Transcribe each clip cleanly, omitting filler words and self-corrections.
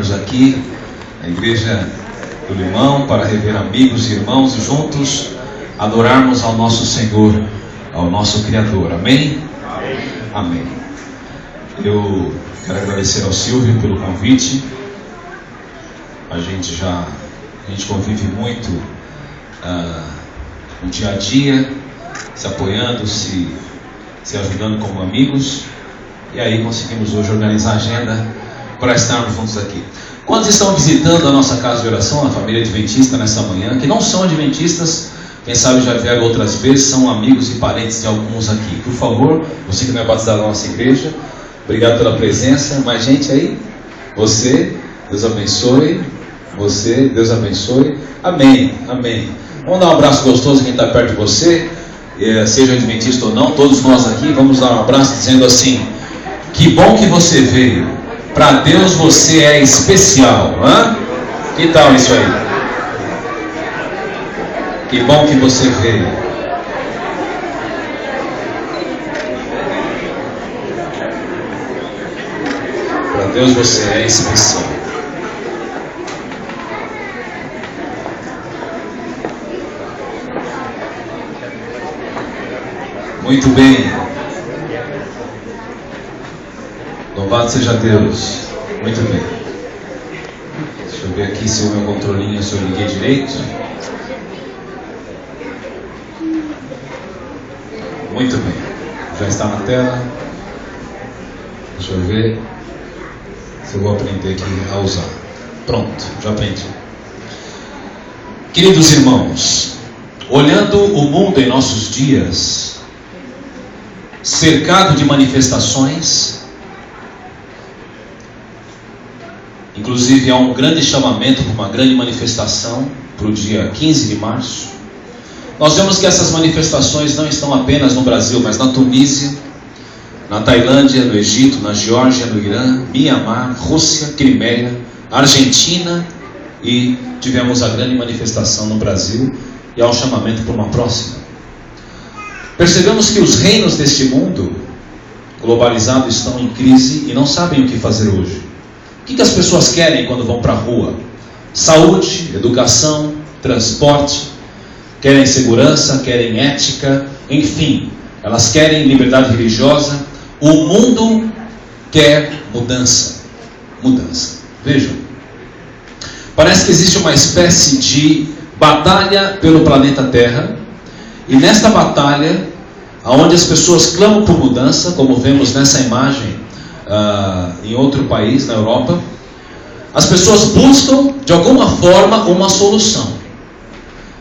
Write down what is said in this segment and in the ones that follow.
estarmos aqui na Igreja do Limão para rever amigos e irmãos e juntos adorarmos ao nosso Senhor, ao nosso Criador. Amém? Amém. Eu quero agradecer ao Silvio pelo convite. A gente convive muito no dia a dia, se apoiando, se ajudando como amigos. E aí conseguimos hoje organizar a agenda para estarmos juntos aqui. Quantos estão visitando a nossa casa de oração, a família adventista, nessa manhã, que não são adventistas, quem sabe já vieram outras vezes, são amigos e parentes de alguns aqui. Por favor, você que não é batizado na nossa igreja, obrigado pela presença. Mais gente aí? Você, Deus abençoe. Você, Deus abençoe. Amém, amém. Vamos dar um abraço gostoso a quem está perto de você, seja adventista ou não, todos nós aqui, vamos dar um abraço dizendo assim: que bom que você veio, para Deus você é especial. Que tal isso aí? Que bom que você veio. Para Deus você é especial. Muito bem. Louvado seja Deus. Muito bem. Deixa eu ver aqui se o meu controlinho, se eu liguei direito. Muito bem. Já está na tela. Deixa eu ver se eu vou aprender aqui a usar. Pronto, já aprendi. Queridos irmãos, olhando o mundo em nossos dias, cercado de manifestações, inclusive há um grande chamamento para uma grande manifestação para o dia 15 de março. Nós vemos que essas manifestações não estão apenas no Brasil, mas na Tunísia, na Tailândia, no Egito, na Geórgia, no Irã, Mianmar, Rússia, Crimeia, Argentina, e tivemos a grande manifestação no Brasil, e há um chamamento para uma próxima. Percebemos que os reinos deste mundo globalizado estão em crise e não sabem o que fazer hoje. O que as pessoas querem quando vão para a rua? Saúde, educação, transporte, querem segurança, querem ética, enfim, elas querem liberdade religiosa. O mundo quer mudança. Mudança. Vejam, parece que existe uma espécie de batalha pelo planeta Terra, e nesta batalha, onde as pessoas clamam por mudança, como vemos nessa imagem em outro país, na Europa, as pessoas buscam de alguma forma uma solução.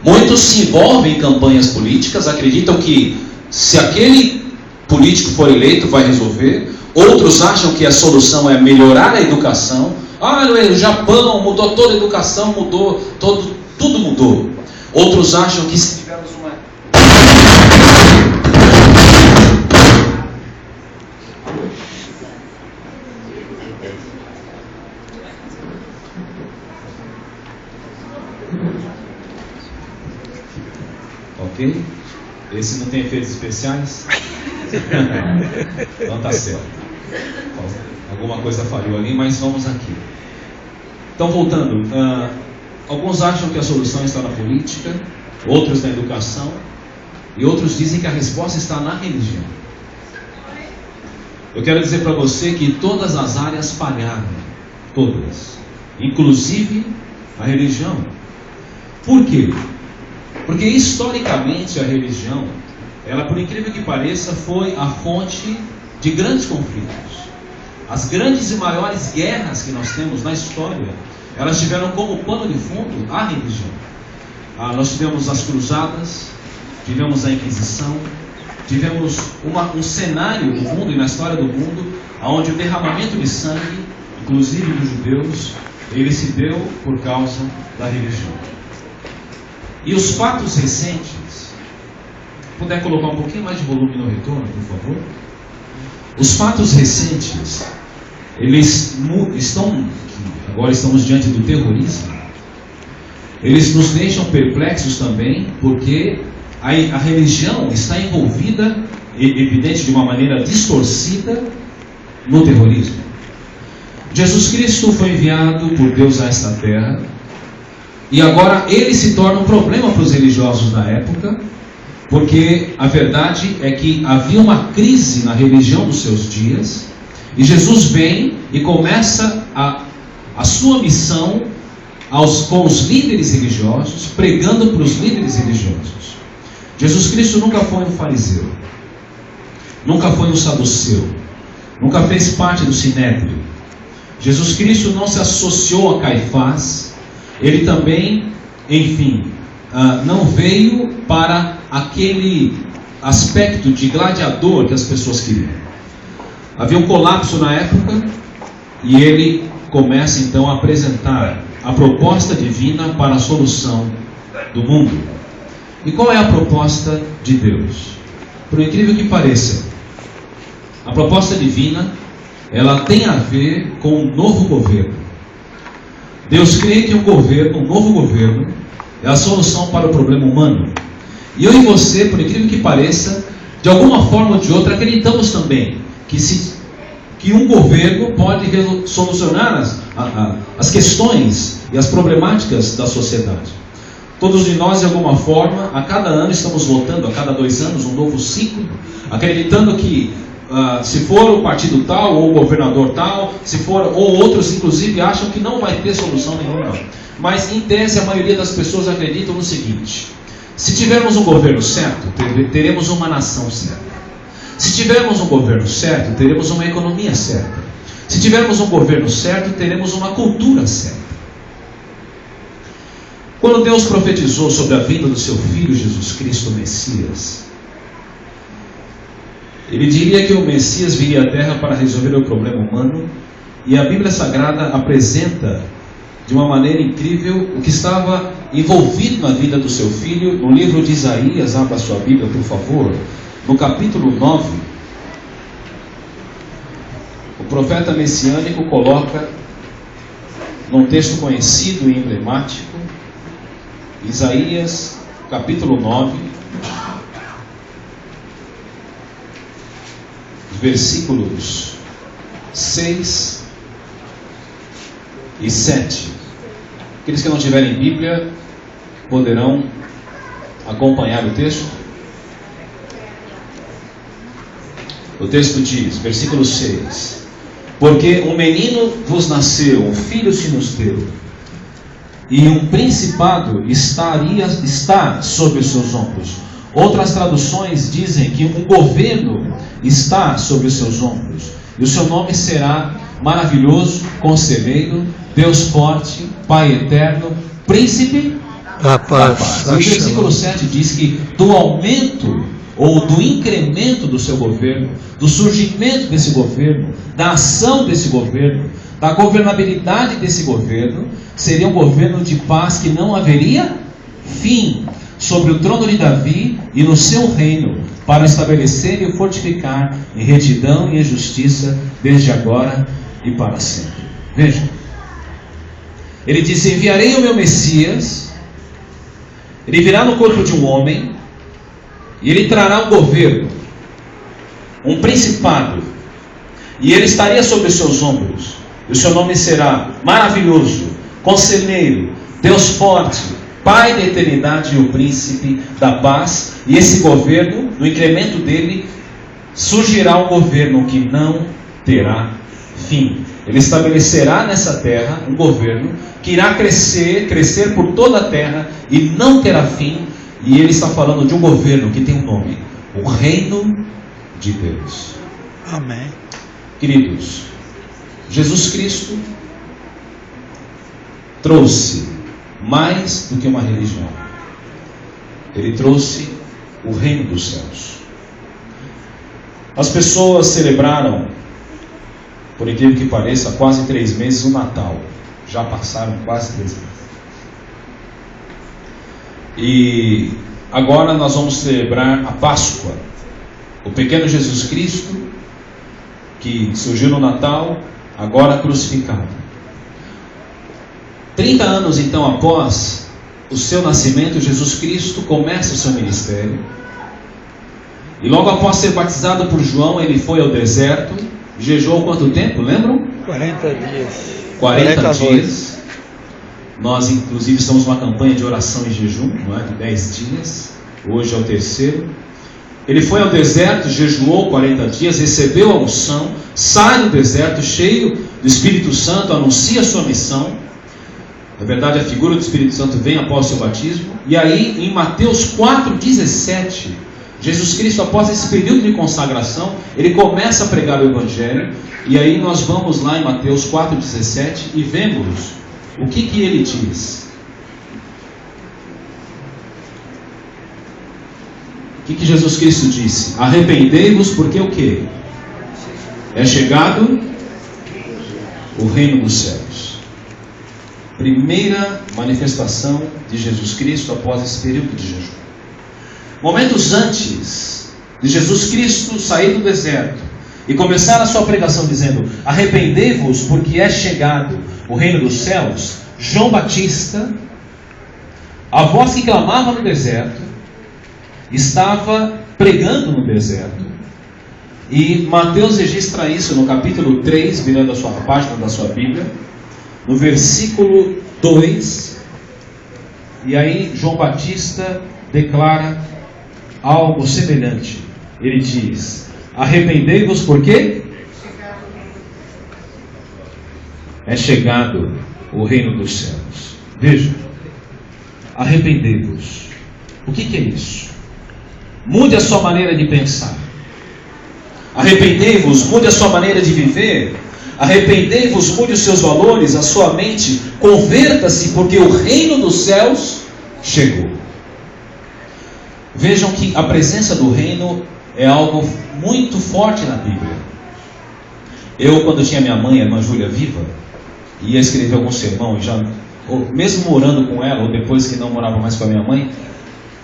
Muitos se envolvem em campanhas políticas, acreditam que se aquele político for eleito vai resolver. Outros acham que a solução é melhorar a educação. O Japão mudou toda a educação, tudo mudou. Outros acham que se tivermos uma... Ok? Esse não tem efeitos especiais? Então tá certo. Alguma coisa falhou ali, mas vamos aqui. Então, voltando, alguns acham que a solução está na política, outros na educação, e outros dizem que a resposta está na religião. Eu quero dizer para você que todas as áreas falharam, todas, inclusive a religião. Por quê? Porque historicamente a religião, ela, por incrível que pareça, foi a fonte de grandes conflitos. As grandes e maiores guerras que nós temos na história, elas tiveram como pano de fundo a religião. Nós tivemos as cruzadas, tivemos a Inquisição, tivemos um cenário no mundo e na história do mundo, onde o derramamento de sangue, inclusive dos judeus, ele se deu por causa da religião. E os fatos recentes, puder colocar um pouquinho mais de volume no retorno, por favor? Os fatos recentes, eles estão, agora estamos diante do terrorismo, eles nos deixam perplexos também, porque a religião está envolvida, evidente de uma maneira distorcida, no terrorismo. Jesus Cristo foi enviado por Deus a esta terra, e agora ele se torna um problema para os religiosos da época, porque a verdade é que havia uma crise na religião dos seus dias, e Jesus vem e começa a sua missão com os líderes religiosos, pregando para os líderes religiosos. Jesus Cristo nunca foi um fariseu, nunca foi um saduceu, nunca fez parte do sinédrio. Jesus Cristo não se associou a Caifás, ele também, enfim, não veio para aquele aspecto de gladiador que as pessoas queriam. Havia um colapso na época, e ele começa então a apresentar a proposta divina para a solução do mundo. E qual é a proposta de Deus? Por incrível que pareça, a proposta divina, ela tem a ver com um novo governo. Deus crê que um novo governo, é a solução para o problema humano. E eu e você, por incrível que pareça, de alguma forma ou de outra, acreditamos também que um governo pode solucionar as questões e as problemáticas da sociedade. Todos de nós, de alguma forma, a cada ano estamos votando, a cada 2 anos, um novo ciclo, acreditando que se for o partido tal, ou o governador tal, ou outros inclusive acham que não vai ter solução nenhuma. Mas em tese a maioria das pessoas acreditam no seguinte: se tivermos um governo certo, teremos uma nação certa. Se tivermos um governo certo, teremos uma economia certa. Se tivermos um governo certo, teremos uma cultura certa. Quando Deus profetizou sobre a vinda do seu Filho Jesus Cristo, o Messias, ele diria que o Messias viria à Terra para resolver o problema humano, e a Bíblia Sagrada apresenta de uma maneira incrível o que estava envolvido na vida do seu Filho. No livro de Isaías, abra sua Bíblia por favor, no capítulo 9, o profeta messiânico coloca, num texto conhecido e emblemático, Isaías, capítulo 9, versículos 6 e 7. Aqueles que não tiverem Bíblia poderão acompanhar o texto. O texto diz, versículo 6: porque um menino vos nasceu, um filho se nos deu, e um principado está sobre os seus ombros. Outras traduções dizem que um governo está sobre os seus ombros, e o seu nome será Maravilhoso, Conselheiro, Deus Forte, Pai Eterno, Príncipe da Paz. E o versículo 7 diz que do aumento ou do incremento do seu governo, do surgimento desse governo, da ação desse governo, da governabilidade desse governo, seria um governo de paz que não haveria fim, sobre o trono de Davi e no seu reino, para estabelecer e fortificar em retidão e em justiça, desde agora e para sempre. Vejam, ele disse: enviarei o meu Messias, ele virá no corpo de um homem, e ele trará um governo, um principado, e ele estaria sobre os seus ombros, e o seu nome será Maravilhoso, Conselheiro, Deus Forte, Pai da eternidade e o Príncipe da Paz. E esse governo, no incremento dele, surgirá um governo que não terá fim. Ele estabelecerá nessa terra um governo que irá crescer por toda a terra e não terá fim. E ele está falando de um governo que tem um nome: o Reino de Deus. Amém. Queridos, Jesus Cristo trouxe mais do que uma religião. Ele trouxe o reino dos céus. As pessoas celebraram, por incrível que pareça, há quase 3 meses o Natal. Já passaram quase 3 meses. E agora nós vamos celebrar a Páscoa. O pequeno Jesus Cristo, que surgiu no Natal, agora crucificado. 30 anos então após o seu nascimento, Jesus Cristo começa o seu ministério. E logo após ser batizado por João, ele foi ao deserto. Jejuou quanto tempo? Lembram? 40 dias. 40 dias. Nós, inclusive, estamos numa campanha de oração e jejum, não é? De 10 dias. Hoje é o terceiro. Ele foi ao deserto, jejuou 40 dias, recebeu a unção, sai do deserto cheio do Espírito Santo, anuncia a sua missão. Na verdade, a figura do Espírito Santo vem após o seu batismo. E aí, em Mateus 4,17, Jesus Cristo, após esse período de consagração, ele começa a pregar o Evangelho. E aí nós vamos lá em Mateus 4,17 e vemos o que ele diz. O que Jesus Cristo disse? Arrependei-vos, porque o quê? É chegado o reino dos céus. Primeira manifestação de Jesus Cristo após esse período de jejum. Momentos antes de Jesus Cristo sair do deserto e começar a sua pregação dizendo: arrependei-vos, porque é chegado o reino dos céus, João Batista, a voz que clamava no deserto, estava pregando no deserto. E Mateus registra isso no capítulo 3, virando a sua página da sua Bíblia, no versículo 2. E aí João Batista declara algo semelhante. Ele diz: arrependei-vos, porque é chegado o reino dos céus. Veja, arrependei-vos. O que é isso? Mude a sua maneira de pensar. Arrependei-vos, mude a sua maneira de viver. Arrependei-vos, mude os seus valores, a sua mente. Converta-se, porque o reino dos céus chegou. Vejam que a presença do reino é algo muito forte na Bíblia. Eu, quando tinha minha mãe, a irmã Júlia, viva, ia escrever algum sermão, mesmo morando com ela, ou depois que não morava mais com a minha mãe,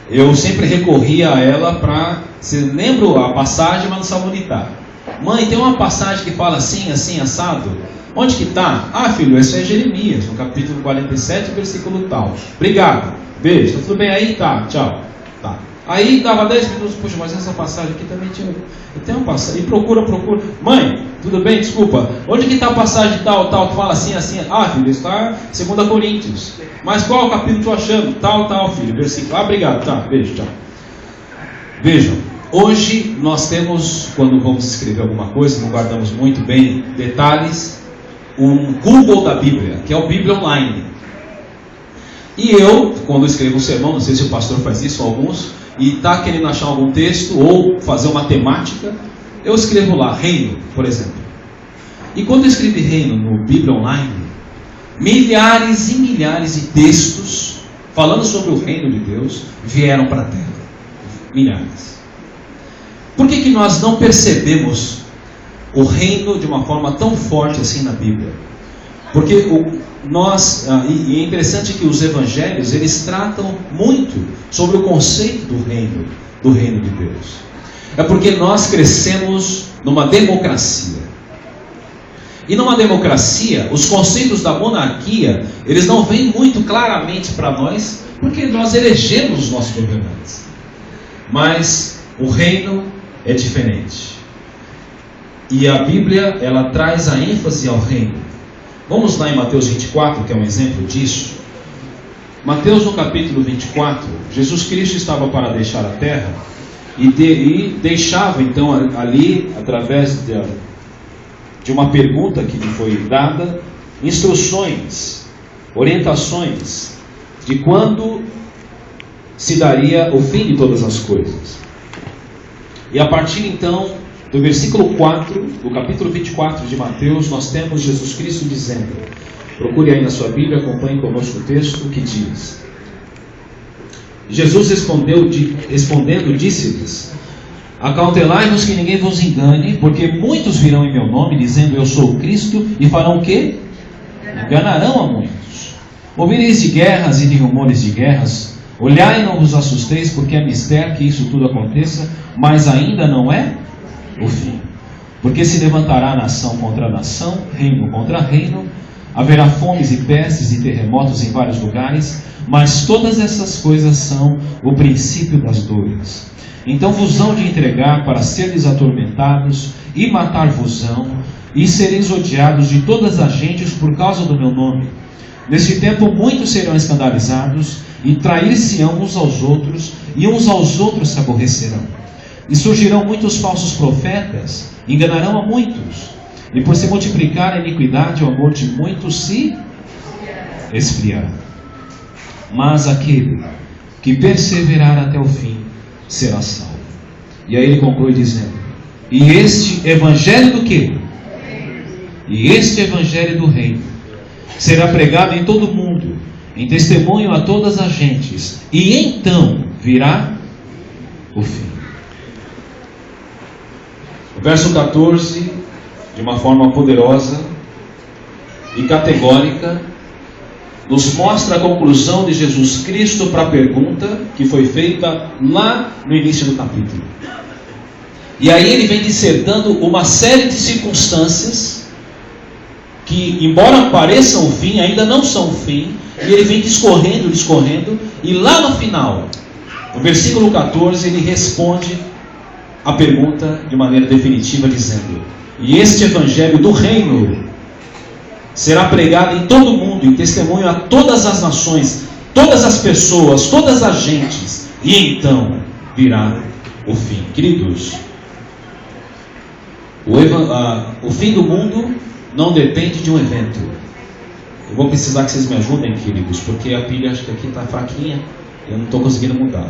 eu sempre recorria a ela para... Você lembra a passagem, mas não sabe onde está. Mãe, tem uma passagem que fala assim, assim, assado. Onde que está? Ah, filho, isso é Jeremias, no capítulo 47, versículo tal. Obrigado, beijo, tá tudo bem aí? Tá, tchau. Tá. Aí dava 10 minutos, puxa, mas essa passagem aqui também tinha... Tem uma passagem, e procura. Mãe, tudo bem? Desculpa. Onde que está a passagem tal, que fala assim, assim? Ah, filho, está em 2 Coríntios. Mas qual o capítulo estou achando? Tal, filho, versículo. Ah, obrigado, tá, beijo, tchau. Vejam, hoje nós temos, quando vamos escrever alguma coisa, não guardamos muito bem detalhes, um Google da Bíblia, que é o Bíblia Online. E eu, quando escrevo um sermão, não sei se o pastor faz isso, alguns, e está querendo achar algum texto, ou fazer uma temática, eu escrevo lá, reino, por exemplo. E quando eu escrevi reino no Bíblia Online, milhares e milhares de textos, falando sobre o reino de Deus, vieram para a Terra. Milhares. Por que nós não percebemos o reino de uma forma tão forte assim na Bíblia? Porque e é interessante que os evangelhos, eles tratam muito sobre o conceito do reino de Deus. É porque nós crescemos numa democracia. E numa democracia, os conceitos da monarquia, eles não vêm muito claramente para nós, porque nós elegemos os nossos governantes. Mas o reino é diferente. E a Bíblia, ela traz a ênfase ao reino. Vamos lá em Mateus 24, que é um exemplo disso. Mateus, no capítulo 24, Jesus Cristo estava para deixar a terra e deixava então ali, através de uma pergunta que lhe foi dada, instruções, orientações de quando se daria o fim de todas as coisas. E a partir então do versículo 4, do capítulo 24 de Mateus, nós temos Jesus Cristo dizendo, procure aí na sua Bíblia, acompanhe conosco o texto, o que diz. Jesus respondendo, disse-lhes, acautelai-vos que ninguém vos engane, porque muitos virão em meu nome, dizendo eu sou o Cristo, e farão o quê? Enganarão a muitos. Ouvireis de guerras e de rumores de guerras, olhai e não vos assusteis, porque é mistério que isso tudo aconteça, mas ainda não é o fim. Porque se levantará nação contra nação, reino contra reino, haverá fomes e pestes e terremotos em vários lugares, mas todas essas coisas são o princípio das dores. então vos hão de entregar para seres atormentados, e matar-vos-ão, e sereis odiados de todas as gentes por causa do meu nome. Neste tempo muitos serão escandalizados, e trair-se-ão uns aos outros, e uns aos outros se aborrecerão. E surgirão muitos falsos profetas, enganarão a muitos, e por se multiplicar a iniquidade, o amor de muitos se esfriará. Mas aquele que perseverar até o fim será salvo. E aí ele conclui dizendo: e este evangelho do quê? E este evangelho do reino será pregado em todo o mundo, em testemunho a todas as gentes, e então virá o fim. O verso 14, de uma forma poderosa e categórica, nos mostra a conclusão de Jesus Cristo para a pergunta que foi feita lá no início do capítulo. E aí ele vem dissertando uma série de circunstâncias que, embora pareçam o fim, ainda não são o fim, e ele vem discorrendo, e lá no final, no versículo 14, ele responde a pergunta de maneira definitiva, dizendo: e este evangelho do reino será pregado em todo o mundo, em testemunho a todas as nações, todas as pessoas, todas as gentes, e então virá o fim. Queridos, o fim do mundo não depende de um evento. Eu vou precisar que vocês me ajudem, queridos, porque a pilha acho que aqui está fraquinha, eu não estou conseguindo mudar.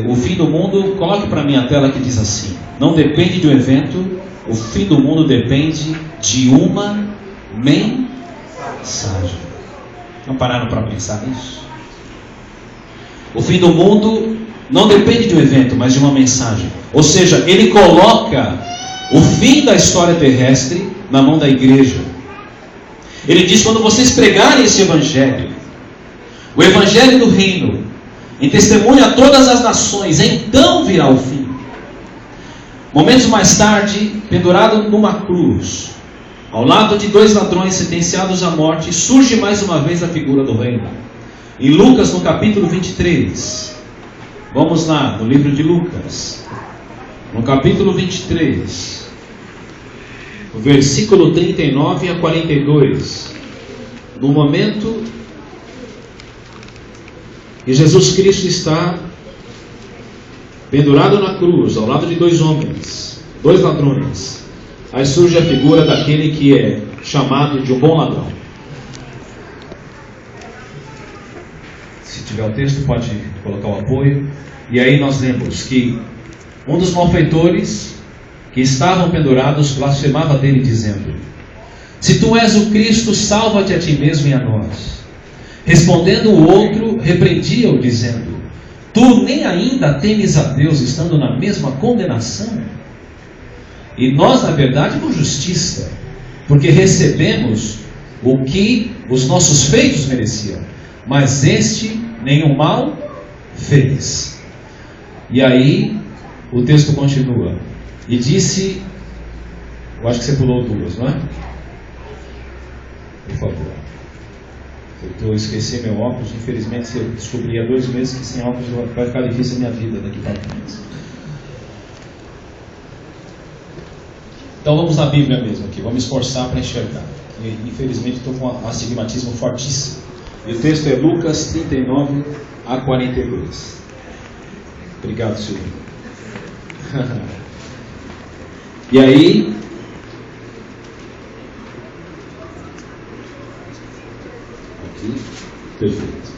O fim do mundo, coloque para mim a tela que diz assim: não depende de um evento, o fim do mundo depende de uma mensagem. Não pararam para pensar nisso? O fim do mundo não depende de um evento, mas de uma mensagem. Ou seja, ele coloca o fim da história terrestre na mão da igreja. Ele diz: quando vocês pregarem esse evangelho, o evangelho do reino, em testemunho a todas as nações, então virá o fim. Momentos mais tarde, pendurado numa cruz, ao lado de 2 ladrões sentenciados à morte, surge mais uma vez a figura do reino. Em Lucas, no capítulo 23, vamos lá, no livro de Lucas, no capítulo 23, no versículo 39 a 42, no momento que Jesus Cristo está pendurado na cruz, ao lado de 2 homens, 2 ladrões, aí surge a figura daquele que é chamado de um bom ladrão. Se tiver o texto, pode colocar o apoio. E aí nós lemos que um dos malfeitores que estavam pendurados blasfemava dele, dizendo: se tu és o Cristo, salva-te a ti mesmo e a nós. Respondendo o outro, repreendia-o, dizendo: tu nem ainda temes a Deus, estando na mesma condenação? E nós, na verdade, com justiça, porque recebemos o que os nossos feitos mereciam, mas este nenhum mal fez. E aí o texto continua: e disse, eu acho que você pulou 2, não é? Por favor. Eu esqueci meu óculos, infelizmente eu descobri há 2 meses que sem óculos vai ficar difícil a minha vida daqui para frente. Então vamos na Bíblia mesmo aqui, vamos esforçar para enxergar. E, infelizmente estou com um astigmatismo fortíssimo. E o texto é Lucas 39 a 42. Obrigado, Senhor. E aí, aqui, perfeito.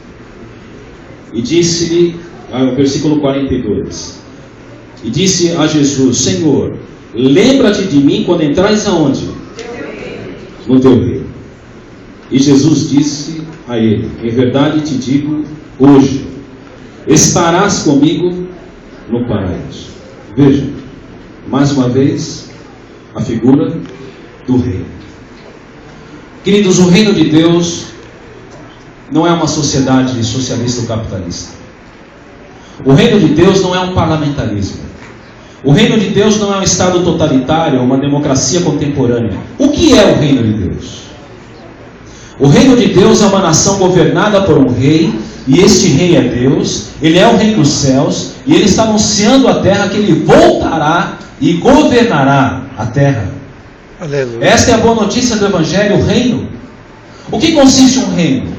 E disse-lhe, versículo 42. E disse a Jesus: Senhor, lembra-te de mim quando entrares aonde? No teu reino. E Jesus disse a ele: em verdade te digo, hoje estarás comigo no paraíso. Veja, mais uma vez, a figura do reino. Queridos, o reino de Deus não é uma sociedade socialista ou capitalista. O reino de Deus não é um parlamentarismo. O reino de Deus não é um estado totalitário ou uma democracia contemporânea. O que é o reino de Deus? O reino de Deus é uma nação governada por um rei, e este rei é Deus, ele é o rei dos céus, e ele está anunciando à terra que ele voltará e governará a terra. Aleluia. Esta é a boa notícia do Evangelho, o reino. O que consiste um reino?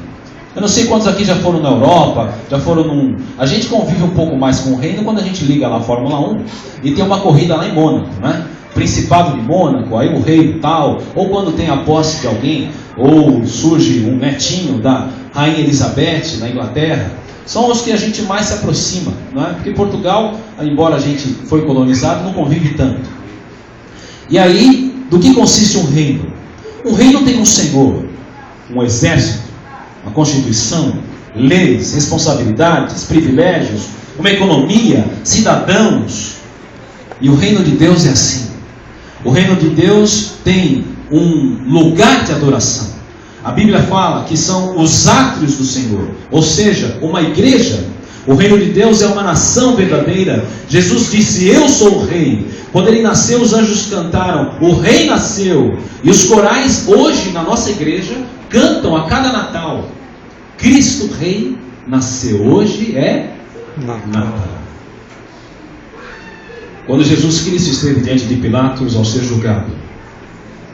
Eu não sei quantos aqui já foram na Europa, já foram num... A gente convive um pouco mais com o reino quando a gente liga lá a Fórmula 1 e tem uma corrida lá em Mônaco, né? Principado de Mônaco, aí o rei tal, ou quando tem a posse de alguém, ou surge um netinho da Rainha Elizabeth na Inglaterra, são os que a gente mais se aproxima, não é? Porque Portugal, embora a gente foi colonizado, não convive tanto. E aí, do que consiste um reino? Um reino tem um senhor, um exército, uma constituição, leis, responsabilidades, privilégios, uma economia, cidadãos. E o reino de Deus é assim. O reino de Deus tem um lugar de adoração. A Bíblia fala que são os átrios do Senhor, ou seja, uma igreja. O reino de Deus é uma nação verdadeira. Jesus disse: eu sou o rei. Quando ele nasceu, os anjos cantaram: o rei nasceu. E os corais hoje na nossa igreja cantam a cada Natal: Cristo Rei nasceu. Hoje é Natal. Quando Jesus Cristo esteve diante de Pilatos ao ser julgado,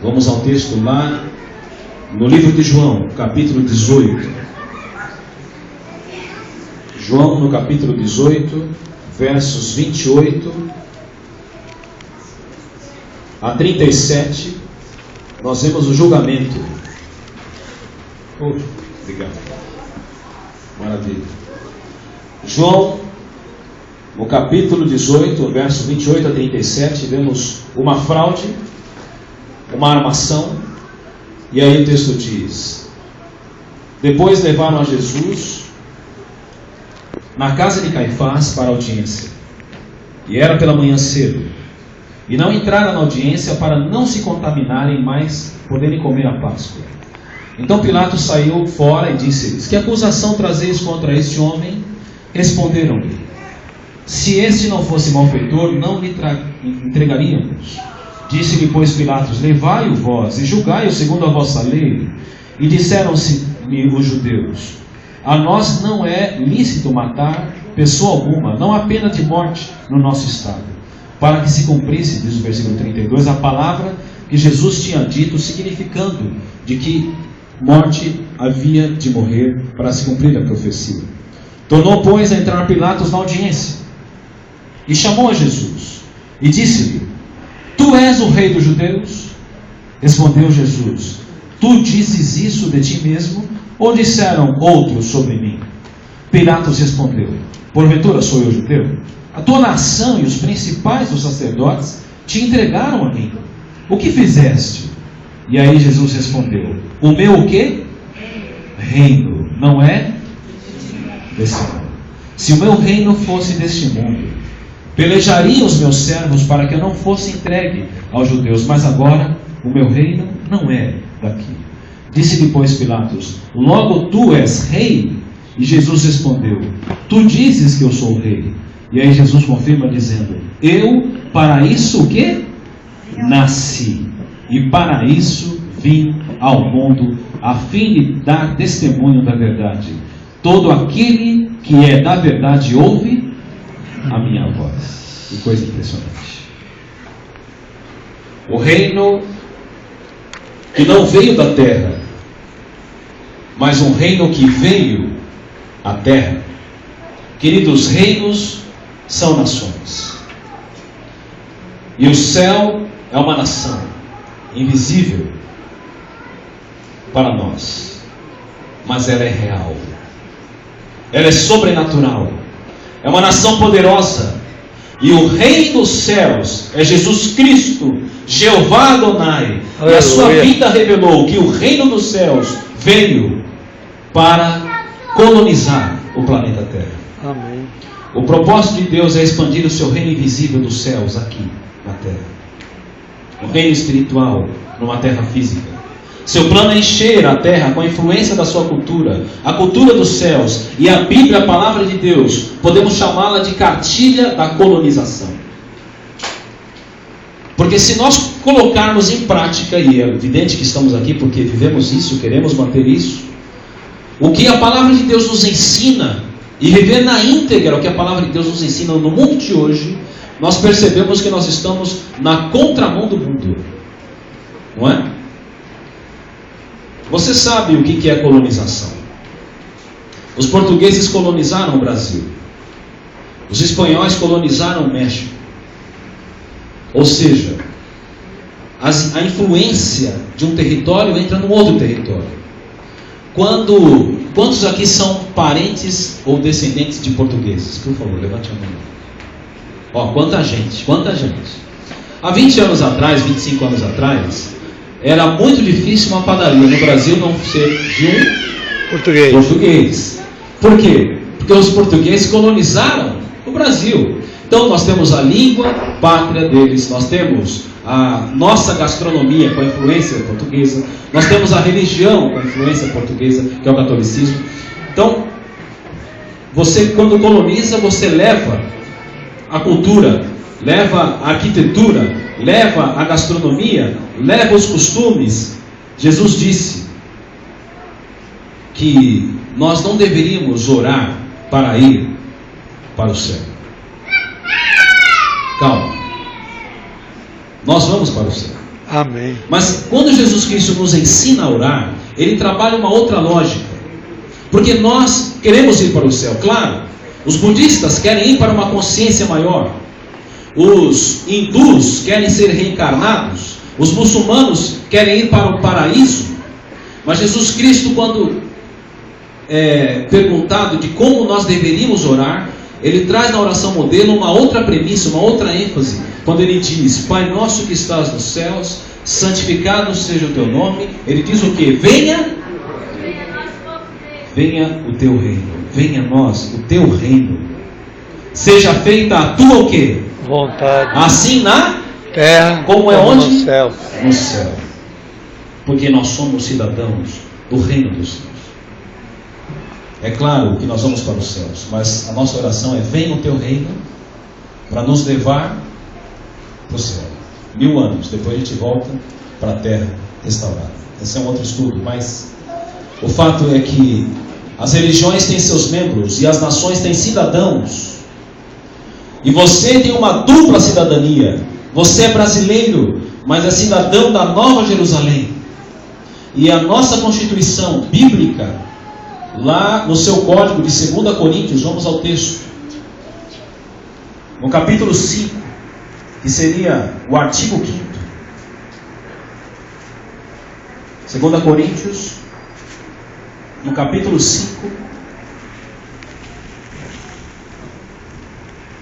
vamos ao texto lá no livro de João, capítulo 18. João, no capítulo 18, versos 28 a 37, nós vemos o julgamento. Obrigado. Maravilha. João, no capítulo 18, verso 28 a 37, vemos uma fraude, uma armação, e aí o texto diz: depois levaram a Jesus na casa de Caifás para a audiência, e era pela manhã cedo, e não entraram na audiência para não se contaminarem, mas poderem comer a Páscoa. Então Pilatos saiu fora e disse-lhes: que acusação trazeis contra este homem? Responderam-lhe: se este não fosse malfeitor, não lhe entregaríamos. Disse-lhe, pois, Pilatos: levai-o vós e julgai-o segundo a vossa lei. E disseram-se-lhe os judeus: a nós não é lícito matar pessoa alguma, não há pena de morte no nosso estado. Para que se cumprisse, diz o versículo 32, a palavra que Jesus tinha dito, significando de que morte havia de morrer para se cumprir a profecia. Tornou, pois, a entrar Pilatos na audiência e chamou a Jesus e disse-lhe: tu és o rei dos judeus? Respondeu Jesus: tu dizes isso de ti mesmo, ou disseram outros sobre mim? Pilatos respondeu: porventura sou eu judeu? A tua nação e os principais dos sacerdotes te entregaram a mim. O que fizeste? E aí Jesus respondeu: o meu o quê? Reino não é desse mundo. Se o meu reino fosse deste mundo, pelejariam os meus servos para que eu não fosse entregue aos judeus, mas agora o meu reino não é daqui. Disse depois Pilatos: logo tu és rei? E Jesus respondeu: tu dizes que eu sou rei. E aí Jesus confirma dizendo: eu para isso o quê? Nasci, e para isso vim ao mundo, a fim de dar testemunho da verdade. Todo aquele que é da verdade ouve a minha voz. Que coisa impressionante. O reino que não veio da terra, mas um reino que veio à terra. Queridos, reinos são nações. E o céu é uma nação invisível para nós, mas ela é real. Ela é sobrenatural. É uma nação poderosa. E o rei dos céus é Jesus Cristo, Jeová Adonai. E a sua vida revelou que o reino dos céus veio para colonizar o planeta Terra. Amém. O propósito de Deus é expandir o seu reino invisível dos céus aqui na terra. O reino espiritual numa terra física. Seu plano é encher a terra com a influência da sua cultura, a cultura dos céus. E a Bíblia, a palavra de Deus, podemos chamá-la de cartilha da colonização. Porque se nós colocarmos em prática, e é evidente que estamos aqui porque vivemos isso, queremos manter isso, o que a palavra de Deus nos ensina, e viver na íntegra o que a palavra de Deus nos ensina no mundo de hoje, nós percebemos que nós estamos na contramão do mundo. Não é? Você sabe o que é colonização? Os portugueses colonizaram o Brasil. Os espanhóis colonizaram o México. Ou seja, a influência de um território entra num outro território. Quantos aqui são parentes ou descendentes de portugueses? Por favor, levante a mão. Ó, quanta gente. Há 20 anos atrás, 25 anos atrás, era muito difícil uma padaria no Brasil não ser de um português. Por quê? Porque os portugueses colonizaram o Brasil. Então nós temos a língua pátria deles, nós temos a nossa gastronomia com a influência portuguesa, nós temos a religião com a influência portuguesa, que é o catolicismo. Então, você quando coloniza, você leva a cultura, leva a arquitetura, leva a gastronomia, leva os costumes. Jesus disse que nós não deveríamos orar para ir para o céu. Calma. Nós vamos para o céu. Amém. Mas quando Jesus Cristo nos ensina a orar, Ele trabalha uma outra lógica. Porque nós queremos ir para o céu, claro. Os budistas querem ir para uma consciência maior. Os hindus querem ser reencarnados. Os muçulmanos querem ir para o paraíso. Mas Jesus Cristo, quando perguntado de como nós deveríamos orar, Ele traz na oração modelo uma outra premissa, uma outra ênfase. Quando Ele diz: Pai nosso que estás nos céus, santificado seja o teu nome. Ele diz o quê? Venha o teu reino. Venha a nós o teu reino. Seja feita a tua o quê? Vontade. Assim na terra como é onde? No céu. No céu. Porque nós somos cidadãos do reino dos céus. É claro que nós vamos para os céus, mas a nossa oração é: venha o teu reino, para nos levar para o céu. 1000 anos, depois a gente volta para a terra restaurada. Esse é um outro estudo, mas o fato é que as religiões têm seus membros e as nações têm cidadãos. E você tem uma dupla cidadania. Você é brasileiro, mas é cidadão da Nova Jerusalém. E a nossa Constituição bíblica, lá no seu código de 2 Coríntios, vamos ao texto, no capítulo 5, que seria o artigo 5º, 2 Coríntios, no capítulo 5,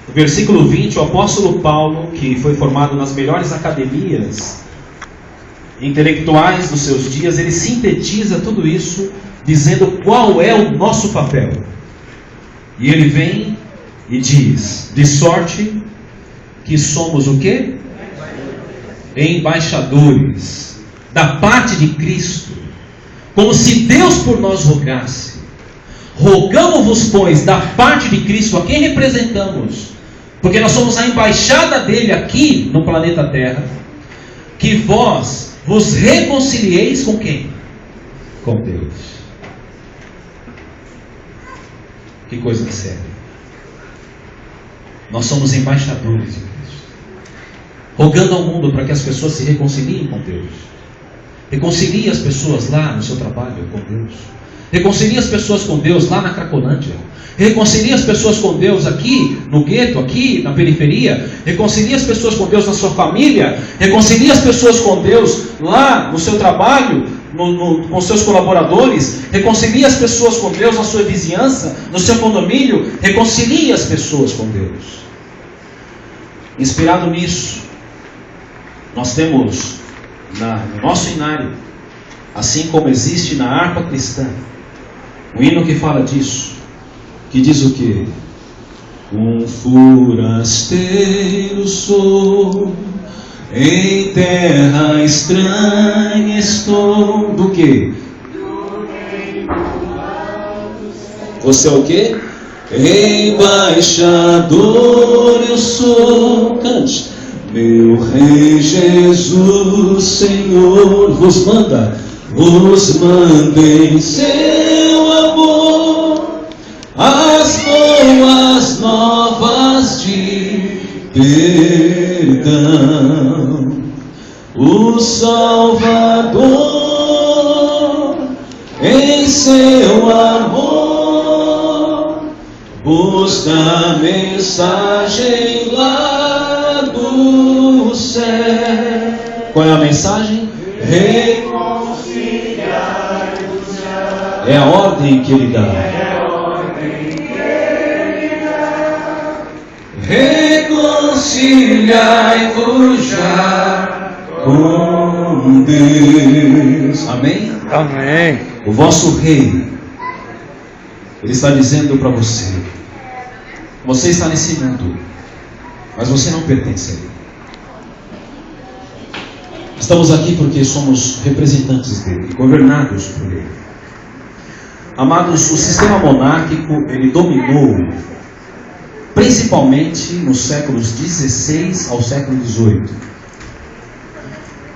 no versículo 20, o apóstolo Paulo, que foi formado nas melhores academias intelectuais dos seus dias, ele sintetiza tudo isso, dizendo qual é o nosso papel. E ele vem e diz: de sorte que somos o quê? Embaixadores da parte de Cristo, como se Deus por nós rogasse. Rogamos-vos, pois, da parte de Cristo, a quem representamos, porque nós somos a embaixada dele aqui no planeta Terra, que vós vos reconcilieis com quem? Com Deus. Que coisa séria. Nós somos embaixadores de Cristo, rogando ao mundo para que as pessoas se reconciliem com Deus. Reconcilie as pessoas lá no seu trabalho com Deus. Reconcilie as pessoas com Deus lá na Cracolândia. Reconcilie as pessoas com Deus aqui no gueto, aqui na periferia. Reconcilie as pessoas com Deus na sua família. Reconcilie as pessoas com Deus lá no seu trabalho, com seus colaboradores. Reconcilie as pessoas com Deus na sua vizinhança, no seu condomínio. Reconcilie as pessoas com Deus. Inspirado nisso, nós temos no nosso hinário, assim como existe na harpa cristã, um hino que fala disso, que diz o quê? Um forasteiro sou, em terra estranha estou. Do quê? Você é o quê? Embaixador eu sou. Cante. Meu Rei Jesus, Senhor, vos manda em seu amor as boas novas de perdão. O Salvador em seu amor vos dá mensagem lá do céu. Qual é a mensagem? Reconciliai-vos já. É a ordem que ele dá. Reconciliai-vos já com Deus. Amém? Amém. O vosso rei, ele está dizendo para você: você está nesse mundo, mas você não pertence a ele. Estamos aqui porque somos representantes dele, governados por ele. Amados, o sistema monárquico, ele dominou principalmente nos séculos XVI ao século XVIII.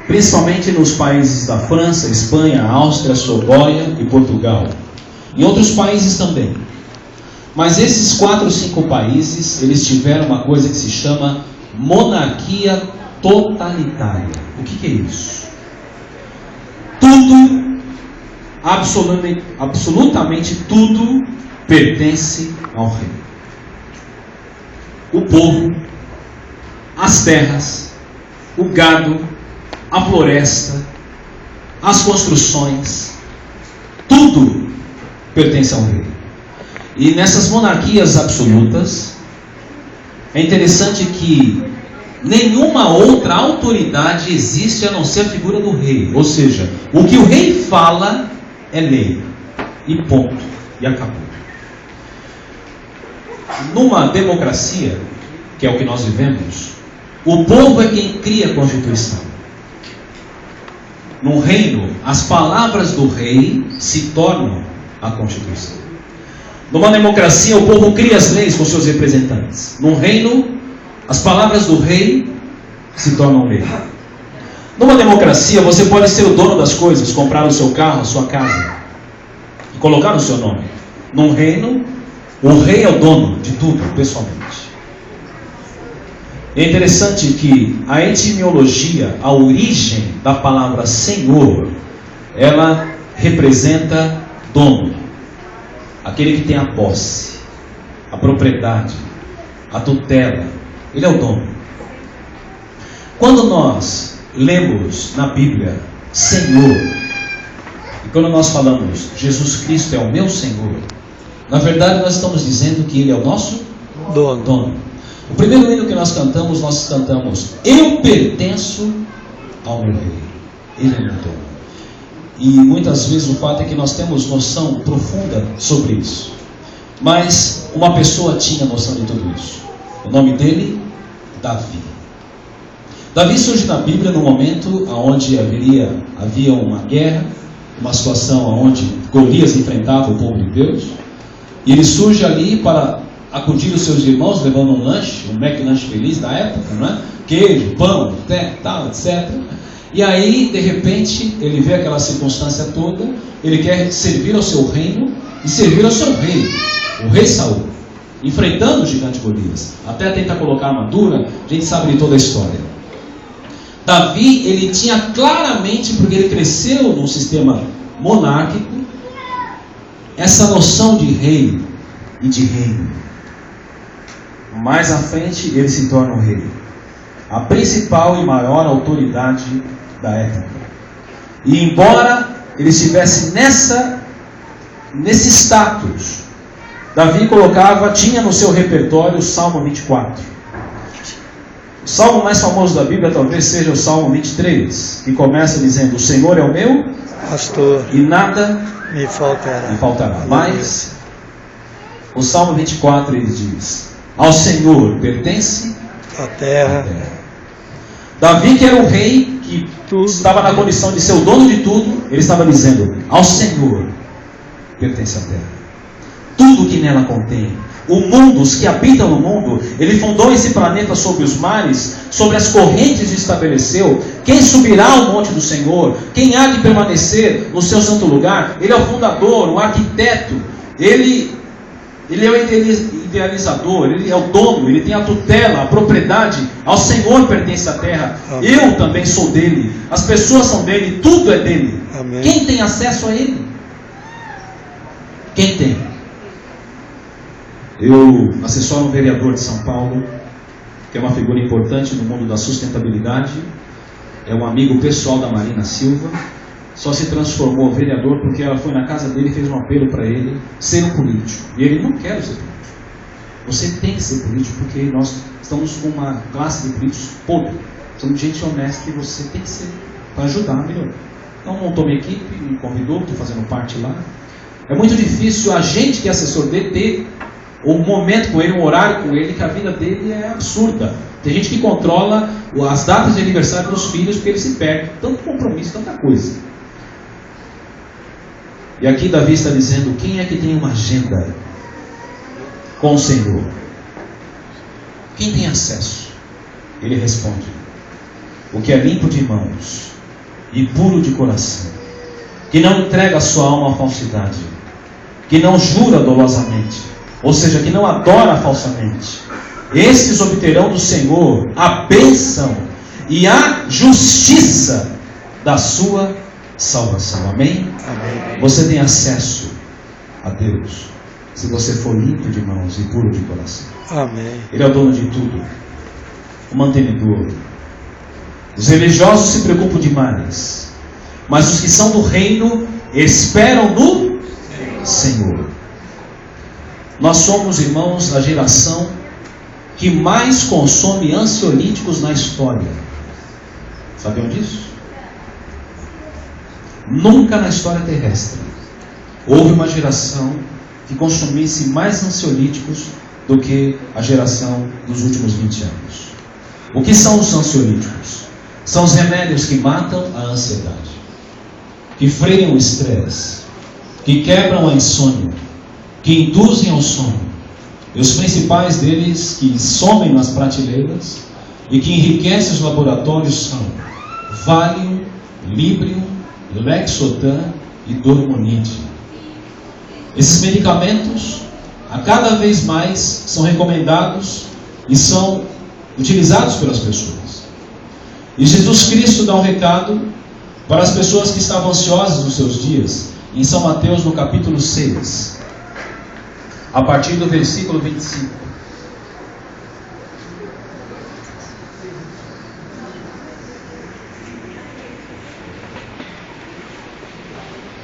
Principalmente nos países da França, Espanha, Áustria, Eslovênia e Portugal. Em outros países também. Mas esses 4 ou 5 países, eles tiveram uma coisa que se chama monarquia totalitária. O que é isso? Tudo, absolutamente tudo, pertence ao rei. O povo, as terras, o gado, a floresta, as construções, tudo pertence ao rei. E nessas monarquias absolutas, é interessante que nenhuma outra autoridade existe a não ser a figura do rei. Ou seja, o que o rei fala é lei. E ponto. E acabou. Numa democracia, que é o que nós vivemos, o povo é quem cria a Constituição. No reino, as palavras do rei se tornam a Constituição. Numa democracia, o povo cria as leis com seus representantes. No reino, as palavras do rei se tornam lei. Numa democracia, você pode ser o dono das coisas, comprar o seu carro, a sua casa, e colocar o seu nome. Num reino, o rei é o dono de tudo, pessoalmente. É interessante que a etimologia, a origem da palavra Senhor, ela representa dono. Aquele que tem a posse, a propriedade, a tutela. Ele é o dono. Quando nós lemos na Bíblia Senhor, e quando nós falamos Jesus Cristo é o meu Senhor, na verdade nós estamos dizendo que Ele é o nosso dono. O primeiro hino que nós cantamos eu pertenço ao meu rei. Ele é meu dono. E muitas vezes o fato é que nós temos noção profunda sobre isso. Mas uma pessoa tinha noção de tudo isso. O nome dele, Davi. Davi surge na Bíblia no momento onde havia uma guerra, uma situação onde Golias enfrentava o povo de Deus. E ele surge ali para acudir os seus irmãos, levando um lanche, um McLanche feliz da época, não é? Queijo, pão, tal, etc. E aí, de repente, ele vê aquela circunstância toda, ele quer servir ao seu reino e servir ao seu rei, o rei Saul, enfrentando o gigante Golias, até tentar colocar armadura. A gente sabe de toda a história. Davi, ele tinha claramente, porque ele cresceu num sistema monárquico, essa noção de rei e de reino. Mais à frente, ele se torna o rei, a principal e maior autoridade da época. E embora ele estivesse nesse status, Davi tinha no seu repertório o Salmo 24. O salmo mais famoso da Bíblia talvez seja o Salmo 23, que começa dizendo: o Senhor é o meu pastor, e nada me faltará. Mas o Salmo 24 ele diz: ao Senhor pertence a terra. Davi, que era o rei, que estava na condição de ser o dono de tudo, ele estava dizendo: ao Senhor pertence a terra, tudo que nela contém, o mundo, os que habitam no mundo. Ele fundou esse planeta sobre os mares, sobre as correntes estabeleceu. Quem subirá ao monte do Senhor? Quem há de permanecer no seu santo lugar? Ele é o fundador, o arquiteto. Ele é o idealizador, ele é o dono, ele tem a tutela, a propriedade. Ao Senhor pertence a terra. Amém. Eu também sou dele. As pessoas são dele, tudo é dele. Amém. Quem tem acesso a ele? Quem tem? Eu assessoro um vereador de São Paulo, que é uma figura importante no mundo da sustentabilidade. É um amigo pessoal da Marina Silva. Só se transformou vereador porque ela foi na casa dele e fez um apelo para ele ser um político. E ele não quer ser político. Você tem que ser político porque nós estamos com uma classe de políticos podre. Somos gente honesta e você tem que ser para ajudar a melhorar. Então montou minha equipe, me convidou, estou fazendo parte lá. É muito difícil a gente que é assessor dele ter um momento com ele, um horário com ele, que a vida dele é absurda. Tem gente que controla as datas de aniversário dos filhos porque ele se perde. Tanto compromisso, tanta coisa. E aqui Davi está dizendo, quem é que tem uma agenda com o Senhor? Quem tem acesso? Ele responde, o que é limpo de mãos e puro de coração, que não entrega a sua alma à falsidade, que não jura dolosamente, ou seja, que não adora falsamente. Estes obterão do Senhor a bênção e a justiça da sua salvação. Amém? Amém? Você tem acesso a Deus se você for limpo de mãos e puro de coração. Amém. Ele é o dono de tudo, o mantenedor. Os religiosos se preocupam demais, mas os que são do reino esperam no Senhor. Nós somos, irmãos, a geração que mais consome ansiolíticos na história. Sabiam disso? Nunca na história terrestre houve uma geração que consumisse mais ansiolíticos do que a geração dos últimos 20 anos. O que são os ansiolíticos? São os remédios que matam a ansiedade, que freiam o estresse, que quebram a insônia, que induzem ao sono. E os principais deles que somem nas prateleiras e que enriquecem os laboratórios são Valium, Librium, Lexotan e Dormonide. Esses medicamentos, a cada vez mais, são recomendados e são utilizados pelas pessoas. E Jesus Cristo dá um recado para as pessoas que estavam ansiosas nos seus dias, em São Mateus, no capítulo 6, a partir do versículo 25.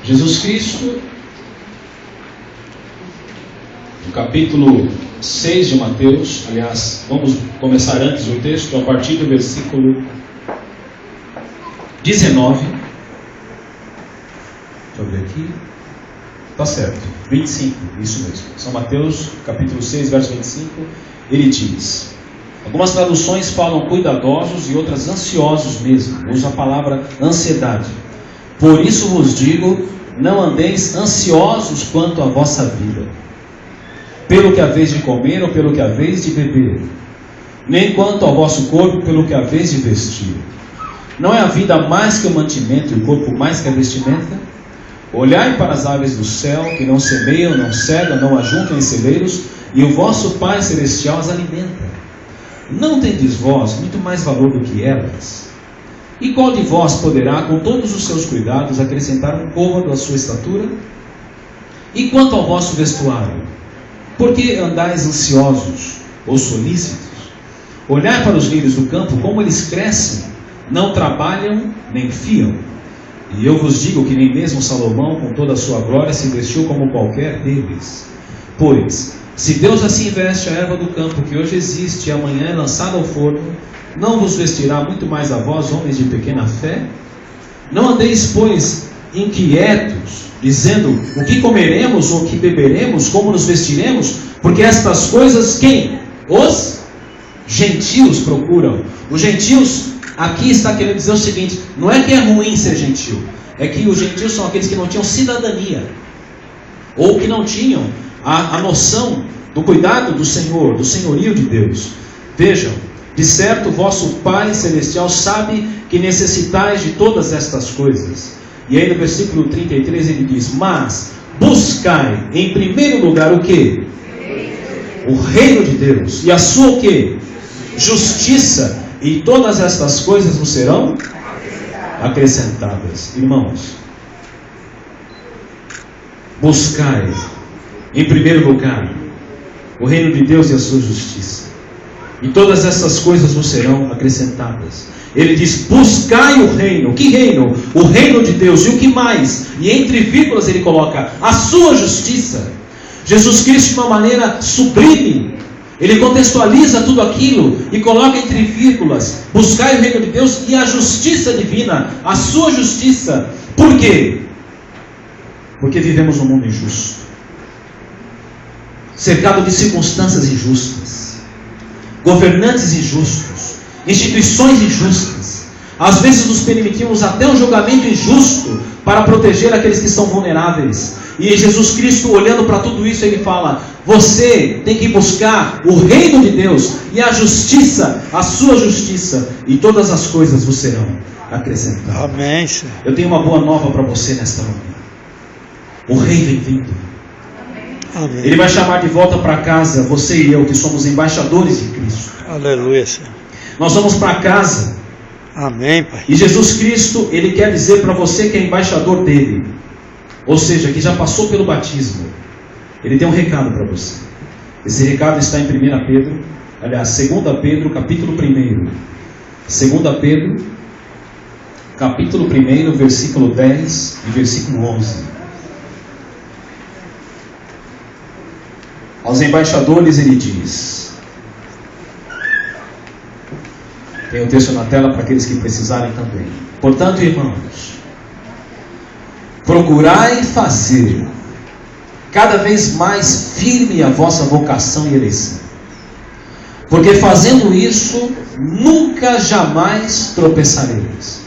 Jesus Cristo, no capítulo 6 de Mateus, aliás, vamos começar antes o texto, a partir do versículo 19. Deixa eu ver aqui. Está certo, 25, isso mesmo. São Mateus, capítulo 6, verso 25, ele diz: algumas traduções falam cuidadosos e outras ansiosos mesmo, usa a palavra ansiedade. Por isso vos digo, não andeis ansiosos quanto à vossa vida, pelo que haveis de comer ou pelo que haveis de beber, nem quanto ao vosso corpo pelo que haveis de vestir. Não é a vida mais que o mantimento e o corpo mais que a vestimenta? Olhai para as aves do céu, que não semeiam, não cegam, não ajuntam em celeiros, e o vosso Pai Celestial as alimenta. Não tendes vós muito mais valor do que elas? E qual de vós poderá, com todos os seus cuidados, acrescentar um côvado à sua estatura? E quanto ao vosso vestuário, por que andais ansiosos ou solícitos? Olhai para os lírios do campo, como eles crescem, não trabalham nem fiam. E eu vos digo que nem mesmo Salomão, com toda a sua glória, se vestiu como qualquer deles. Pois, se Deus assim veste a erva do campo, que hoje existe e amanhã é lançada ao forno, não vos vestirá muito mais a vós, homens de pequena fé? Não andeis, pois, inquietos, dizendo, o que comeremos, ou o que beberemos, como nos vestiremos? Porque estas coisas, quem? Os gentios procuram. Os gentios, aqui está querendo dizer o seguinte, não é que é ruim ser gentil, é que os gentios são aqueles que não tinham cidadania, ou que não tinham a noção do cuidado do Senhor, do senhorio de Deus. Vejam, de certo vosso Pai Celestial sabe que necessitais de todas estas coisas. E aí no versículo 33 ele diz: mas buscai em primeiro lugar o quê? O reino de Deus. E a sua o quê? Justiça. E todas estas coisas vos serão acrescentadas. Irmãos, buscai em primeiro lugar o reino de Deus e a sua justiça, e todas essas coisas vos serão acrescentadas. Ele diz: buscai o reino. Que reino? O reino de Deus. E o que mais? E entre vírgulas ele coloca a sua justiça. Jesus Cristo, de uma maneira sublime, ele contextualiza tudo aquilo e coloca entre vírgulas: buscai o reino de Deus e a justiça divina, a sua justiça. Por quê? Porque vivemos num mundo injusto, cercado de circunstâncias injustas, governantes injustos, instituições injustas. Às vezes nos permitimos até um julgamento injusto para proteger aqueles que são vulneráveis. E Jesus Cristo, olhando para tudo isso, ele fala: você tem que buscar o reino de Deus e a justiça, a sua justiça, e todas as coisas vos serão acrescentadas. Amém, Senhor. Eu tenho uma boa nova para você nesta manhã. O rei vem vindo. Amém. Ele vai chamar de volta para casa você e eu, que somos embaixadores de Cristo. Aleluia, Senhor. Nós vamos para casa. Amém, Pai. E Jesus Cristo, ele quer dizer para você que é embaixador dele, ou seja, que já passou pelo batismo. Ele tem um recado para você. Esse recado está em 1 Pedro, aliás, 2 Pedro, capítulo 1. 2 Pedro, capítulo 1, versículo 10 e versículo 11. Aos embaixadores ele diz, tem o texto na tela para aqueles que precisarem também: portanto, irmãos, procurai fazer cada vez mais firme a vossa vocação e eleição, porque fazendo isso nunca jamais tropeçareis,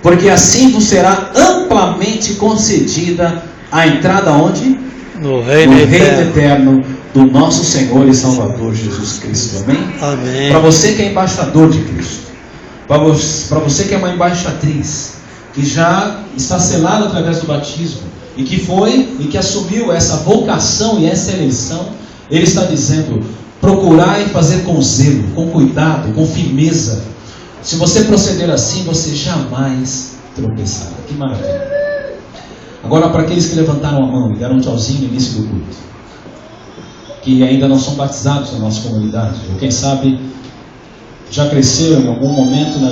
porque assim vos será amplamente concedida a entrada onde? No reino eterno do nosso Senhor e Salvador Jesus Cristo. Amém? Amém. Para você que é embaixador de Cristo, para você que é uma embaixatriz, que já está selado através do batismo, e que foi e que assumiu essa vocação e essa eleição, ele está dizendo: procurai fazer com zelo, com cuidado, com firmeza. Se você proceder assim, você jamais tropeçará. Que maravilha! Agora, para aqueles que levantaram a mão e deram um tchauzinho no início do culto, que ainda não são batizados na nossa comunidade, ou quem sabe já cresceram em algum momento na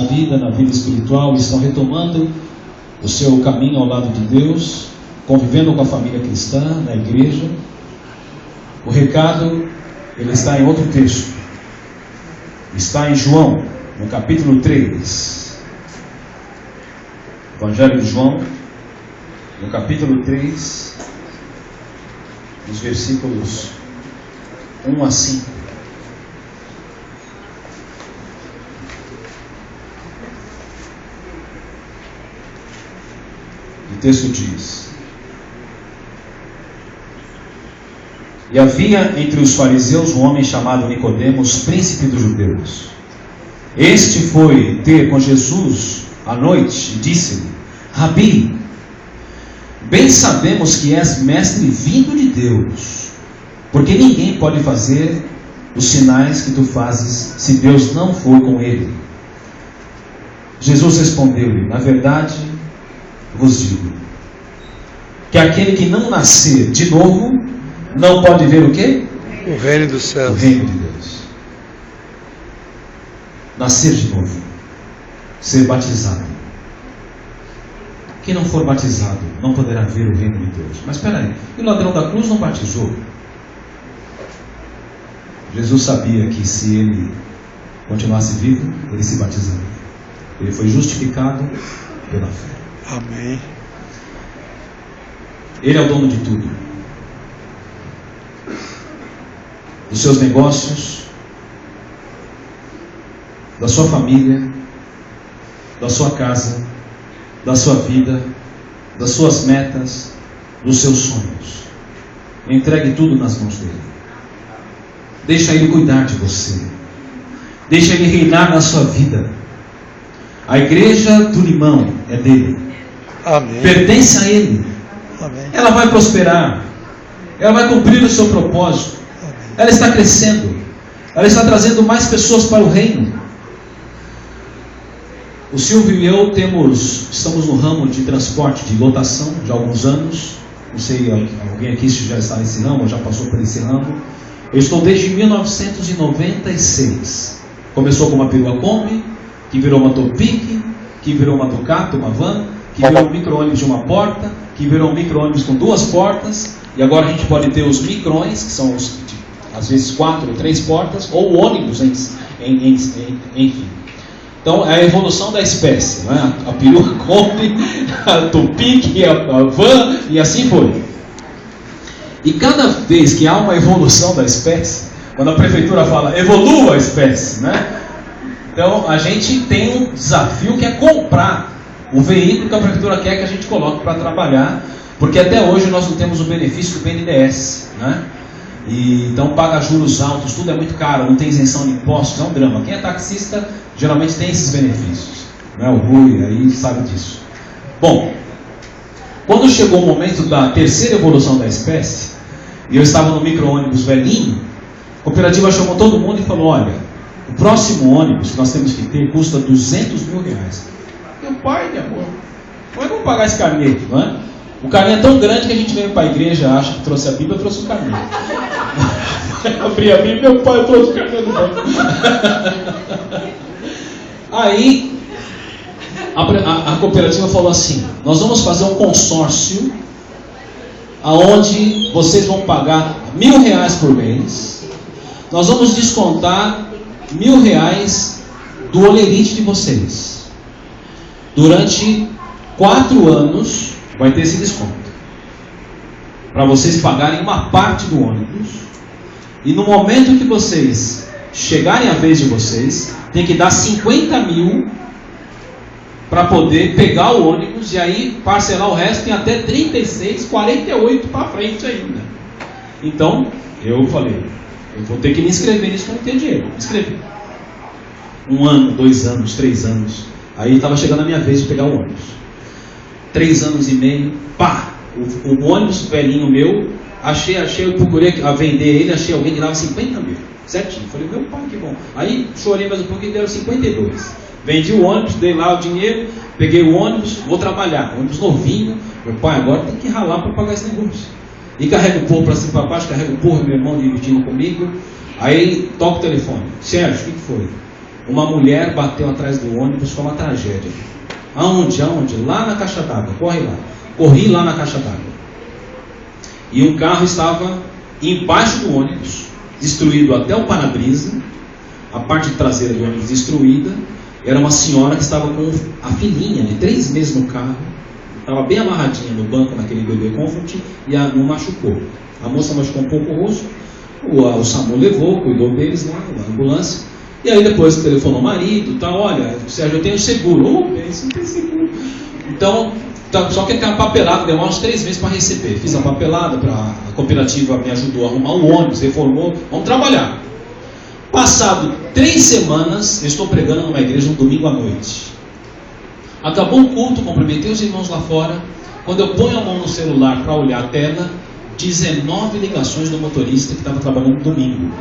vida espiritual, e estão retomando o seu caminho ao lado de Deus, convivendo com a família cristã, na igreja. O recado, ele está em outro texto. Está em João, no capítulo 3. Evangelho de João, no capítulo 3, nos versículos 1 a 5. O texto diz: e havia entre os fariseus um homem chamado Nicodemos, príncipe dos judeus. Este foi ter com Jesus à noite e disse-lhe: Rabi, bem sabemos que és mestre vindo de Deus, porque ninguém pode fazer os sinais que tu fazes se Deus não for com ele. Jesus respondeu-lhe: na verdade vos digo, que aquele que não nascer de novo, não pode ver o quê? O reino dos céus. O reino de Deus. Nascer de novo. Ser batizado. Quem não for batizado não poderá ver o reino de Deus. Mas espera aí, e o ladrão da cruz não batizou? Jesus sabia que se ele continuasse vivo, ele se batizaria. Ele foi justificado pela fé. Amém. Ele é o dono de tudo. Dos seus negócios, da sua família, da sua casa, da sua vida, das suas metas, dos seus sonhos. Entregue tudo nas mãos dele. Deixa Ele cuidar de você. Deixa Ele reinar na sua vida. A igreja do Limão é dele. Amém. Pertence a Ele. Amém. Ela vai prosperar. Ela vai cumprir o seu propósito. Amém. Ela está crescendo. Ela está trazendo mais pessoas para o reino. O Silvio e eu estamos no ramo de transporte de lotação já há alguns anos. Não sei, alguém aqui já está nesse ramo, já passou por esse ramo. Eu estou desde 1996. Começou com uma perua Kombi, que virou uma Topic, que virou uma Ducato, uma van, que virou um micro-ônibus de uma porta, que virou um micro-ônibus com 2 portas, e agora a gente pode ter os micrões, que são os, às vezes 4 ou 3 portas, ou ônibus, enfim. Então é a evolução da espécie, né? A perua Kombi, a Topic, a van, e assim foi. E cada vez que há uma evolução da espécie, quando a prefeitura fala evolua a espécie, né? Então a gente tem um desafio que é comprar o veículo que a prefeitura quer que a gente coloque para trabalhar, porque até hoje nós não temos o benefício do BNDES, né? E então paga juros altos, tudo é muito caro, não tem isenção de impostos, é um drama. Quem é taxista geralmente tem esses benefícios, né? O Rui aí sabe disso. Bom, quando chegou o momento da terceira evolução da espécie, e eu estava no micro-ônibus velhinho, a cooperativa chamou todo mundo e falou: olha, o próximo ônibus que nós temos que ter custa R$200 mil. Meu pai, meu amor, como é que eu vou pagar esse carnê, não é? O carnê é tão grande que a gente veio para a igreja, acha que trouxe a Bíblia, eu trouxe o carnê. Abri a Bíblia, meu pai, eu trouxe o carnê do banco. Aí, a cooperativa falou assim: nós vamos fazer um consórcio, aonde vocês vão pagar R$1.000 por mês, nós vamos descontar R$1.000 do olerite de vocês. Durante 4 anos vai ter esse desconto, para vocês pagarem uma parte do ônibus, e no momento que vocês chegarem a vez de vocês, tem que dar 50 mil para poder pegar o ônibus, e aí parcelar o resto em até 36, 48 para frente ainda. Então, eu falei, eu vou ter que me inscrever nisso, porque eu não tenho dinheiro. Me inscrevi. 1 ano, 2 anos, 3 anos. Aí estava chegando a minha vez de pegar o ônibus. 3 anos e meio, pá! O ônibus velhinho meu, eu procurei a vender ele, achei alguém que dava 50 mil. Certinho. Falei, meu pai, que bom. Aí chorei mais um pouquinho, deram 52. Vendi o ônibus, dei lá o dinheiro, peguei o ônibus, vou trabalhar. Ônibus novinho. Meu pai, agora tem que ralar para pagar esse negócio. E carrega o povo para cima e para baixo, carrega o povo, meu irmão dividindo comigo. Aí toca o telefone. Sérgio, o que foi? Uma mulher bateu atrás do ônibus, foi uma tragédia. Aonde? Lá na caixa d'água. Corre lá. Corri lá na caixa d'água. E um carro estava embaixo do ônibus, destruído até o para-brisa, a parte traseira do ônibus destruída. Era uma senhora que estava com a filhinha de 3 meses no carro, estava bem amarradinha no banco naquele bebê Comfort, e não machucou. A moça machucou um pouco o rosto, o SAMU levou, cuidou deles lá, na ambulância, e aí depois telefonou o marido, tá, olha, Sérgio, eu tenho seguro. Você não tem seguro. Então, só que aquela papelada, demorou uns 3 meses para receber. Fiz a papelada, a cooperativa me ajudou a arrumar o ônibus, reformou, vamos trabalhar. Passado 3 semanas, eu estou pregando numa igreja um domingo à noite. Acabou o culto, cumprimentei os irmãos lá fora. Quando eu ponho a mão no celular para olhar a tela, 19 ligações do motorista que estava trabalhando no domingo.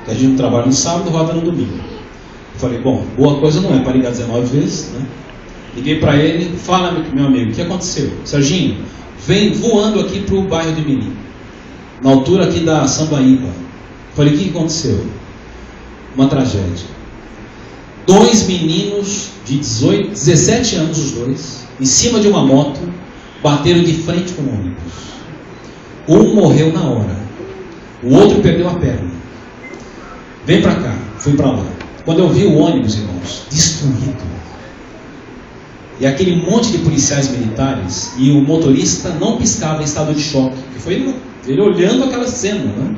Que a gente não trabalha no sábado, roda no domingo. Eu falei, bom, boa coisa não é para ligar 19 vezes, né? Liguei para ele, fala, meu amigo, o que aconteceu? Serginho, vem voando aqui para o bairro de Mirim, na altura aqui da Sambaíba. Falei, o que aconteceu? Uma tragédia. 2 meninos de 17 anos, os dois, em cima de uma moto, bateram de frente com o ônibus. Um morreu na hora, o outro perdeu a perna. Vem para cá, fui para lá. Quando eu vi o ônibus, irmãos, destruído, e aquele monte de policiais militares, e o motorista não piscava em estado de choque, que foi ele olhando aquela cena, né?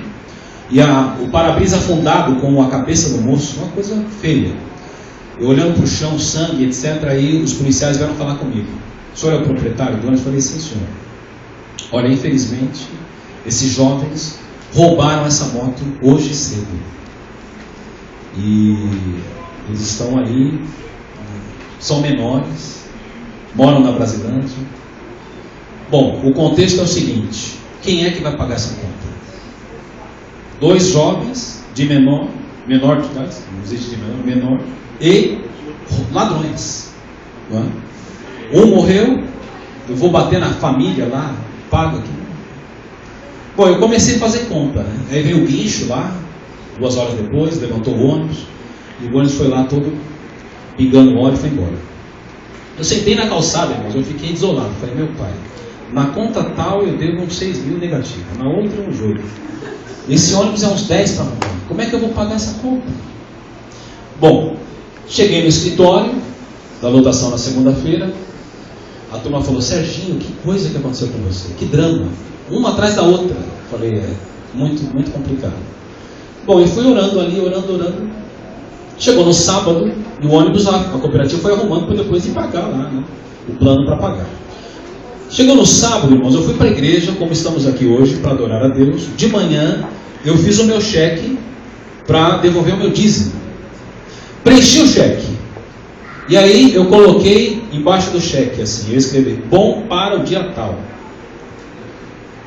E o para-brisa afundado com a cabeça do moço, uma coisa feia. Eu olhando para o chão, sangue, etc. Aí os policiais vieram falar comigo. O senhor é o proprietário do ônibus? Eu falei, sim, senhor. Olha, infelizmente, esses jovens roubaram essa moto hoje cedo. E eles estão aí, são menores, moram na Brasilândia. Bom, o contexto é o seguinte: quem é que vai pagar essa conta? 2 jovens de menor de idade, não existe de menor, e ladrões. Não é? Um morreu, eu vou bater na família lá, pago aqui. Bom, eu comecei a fazer conta, né? Aí veio o guincho lá, 2 horas depois, levantou o ônibus, e o ônibus foi lá todo pingando óleo e foi embora. Eu sentei na calçada, irmãos, eu fiquei desolado. Falei, meu pai, na conta tal eu devo uns 6 mil negativo, na outra um jogo. Esse ônibus é uns 10 para amanhã. Como é que eu vou pagar essa conta? Bom, cheguei no escritório da lotação na segunda-feira. A turma falou, Serginho, que coisa que aconteceu com você? Que drama. Uma atrás da outra. Falei, é muito, muito complicado. Bom, eu fui orando ali, orando. Chegou no sábado, e o ônibus lá, a cooperativa foi arrumando para depois ir pagar lá, né? O plano para pagar. Chegou no sábado, irmãos, eu fui para a igreja, como estamos aqui hoje, para adorar a Deus. De manhã, eu fiz o meu cheque para devolver o meu dízimo. Preenchi o cheque. E aí eu coloquei embaixo do cheque, assim, eu escrevi, bom para o dia tal.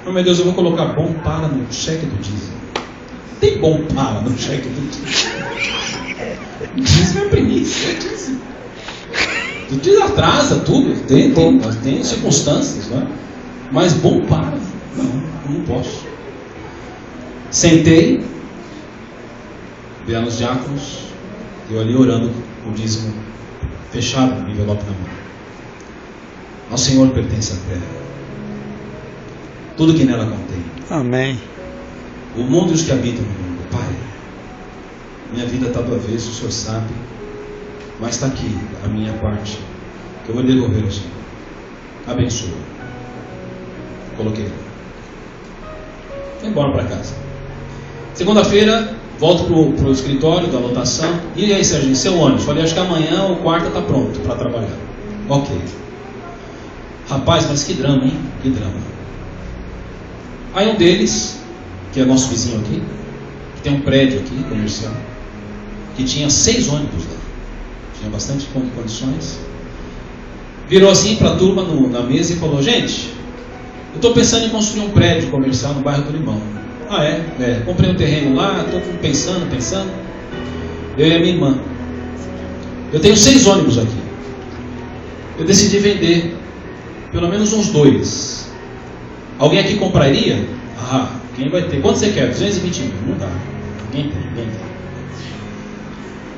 Oh, meu Deus, eu vou colocar bom para no cheque do dízimo. Tem bom para no cheque do dízimo. Dízimo é premissa, é dízimo. O dízimo atrasa tudo, tem circunstâncias, não é? Mas bom para, não posso. Sentei, vieram os diáconos, eu ali orando, o dízimo fechado, o envelope na mão. Ao Senhor pertence a terra, tudo que nela contém. Amém. O mundo e os que habitam no mundo. Pai, minha vida está do avesso, o Senhor sabe, mas está aqui a minha parte, que eu vou devolver ao Senhor. Abençoa. Coloquei. Fui embora para casa. Segunda-feira, volto para o escritório da lotação. E aí, Serginho, seu ônibus? Falei, acho que amanhã ou quarta está pronto para trabalhar. Ok. Rapaz, mas que drama, hein? Que drama. Aí um deles, que é nosso vizinho aqui, que tem um prédio aqui, comercial, que tinha 6 ônibus lá. Tinha bastante condições. Virou assim para a turma na mesa e falou, gente, eu estou pensando em construir um prédio comercial no bairro do Limão. Ah, é? Comprei um terreno lá, estou pensando. Eu e a minha irmã. Eu tenho 6 ônibus aqui. Eu decidi vender pelo menos uns 2. Alguém aqui compraria? Ah, quem vai ter? Quanto você quer? 220 mil. Não dá. Ninguém tem.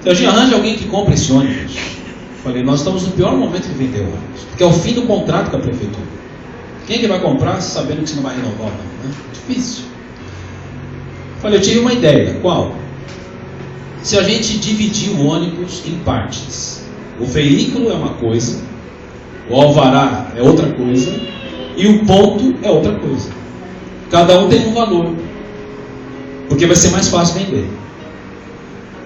Serginho, arranja alguém que compre esse ônibus. Falei, nós estamos no pior momento de vender ônibus, porque é o fim do contrato com a prefeitura. Quem é que vai comprar sabendo que você não vai renovar? Não, né? Difícil. Falei, eu tive uma ideia. Qual? Se a gente dividir o ônibus em partes. O veículo é uma coisa, o alvará é outra coisa e o ponto é outra coisa. Cada um tem um valor, porque vai ser mais fácil vender.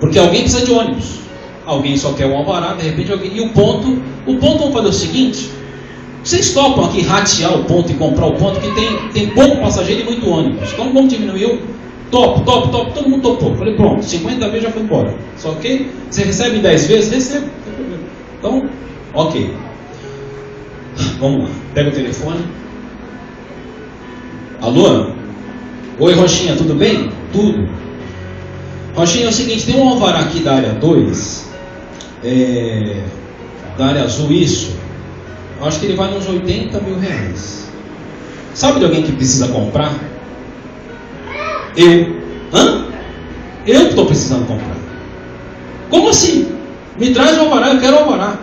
Porque alguém precisa de ônibus, alguém só quer um alvará, de repente alguém... E o ponto vamos fazer o seguinte: vocês topam aqui ratear o ponto e comprar o ponto, que tem pouco passageiro e muito ônibus. Então vamos diminuir. Topo, todo mundo topou. Falei, pronto, 50 vezes já foi embora. Só que você recebe 10 vezes? Recebe, não tem problema. Então, ok. Vamos lá, pega o telefone. Alô? Oi, Rochinha, tudo bem? Tudo. Rochinha, é o seguinte, tem um alvará aqui da área 2, da área azul, isso. Acho que ele vai nos 80 mil reais. Sabe de alguém que precisa comprar? Eu que estou precisando comprar. Como assim? Me traz o alvará, eu quero o alvará.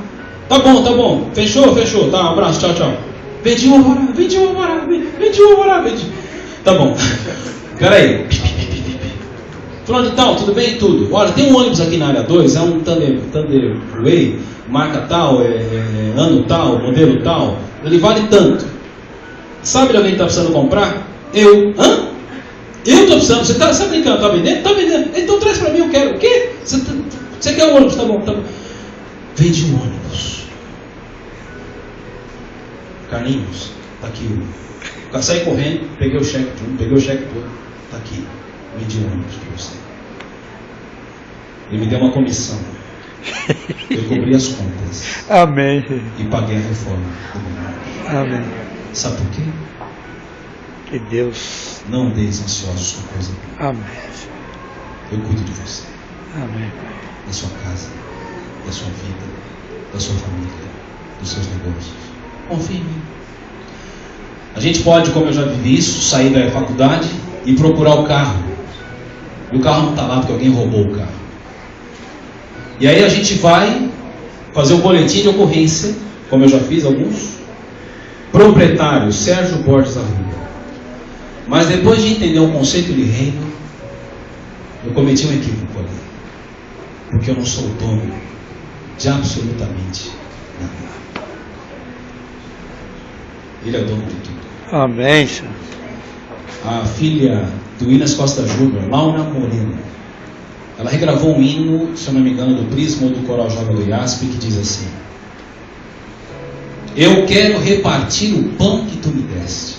Tá bom. Fechou. Tá, um abraço, tchau. Vendi o alvará. Tá bom. Peraí. Fulano de tal, tudo bem? Tudo. Olha, tem um ônibus aqui na área 2, é um Thunderway, marca tal, ano tal, modelo tal. Ele vale tanto. Sabe de alguém que está precisando comprar? Eu estou precisando. Você está brincando? Está vendendo? Está vendendo. Então traz para mim, eu quero. O quê? Você quer o ônibus? Tá bom. Vende o ônibus. Carlinhos, tá aqui. Saí correndo, peguei o cheque todo. Está aqui, medindo para você. Ele me deu uma comissão. Eu cobri as contas. Amém. E paguei a reforma do meu. Amém. Sabe por quê? Que Deus. Não andeis ansiosos com coisa. Amém. Eu cuido de você. Amém. Da sua casa, da sua vida, da sua família, dos seus negócios. Confie em mim. A gente pode, como eu já vivi isso, sair da faculdade e procurar o carro. E o carro não está lá porque alguém roubou o carro. E aí a gente vai fazer o boletim de ocorrência, como eu já fiz alguns. Proprietário Sérgio Borges Arruda. Mas depois de entender o conceito de reino, eu cometi um equívoco ali. Porque eu não sou o dono de absolutamente nada. Ele é o dono de tudo. Amém, Senhor. A filha do Inas Costa Júnior, Laura Moreno, ela regravou um hino, se eu não me engano, do Prisma ou do Coral Jovem do IASP, que diz assim: eu quero repartir o pão que tu me deste.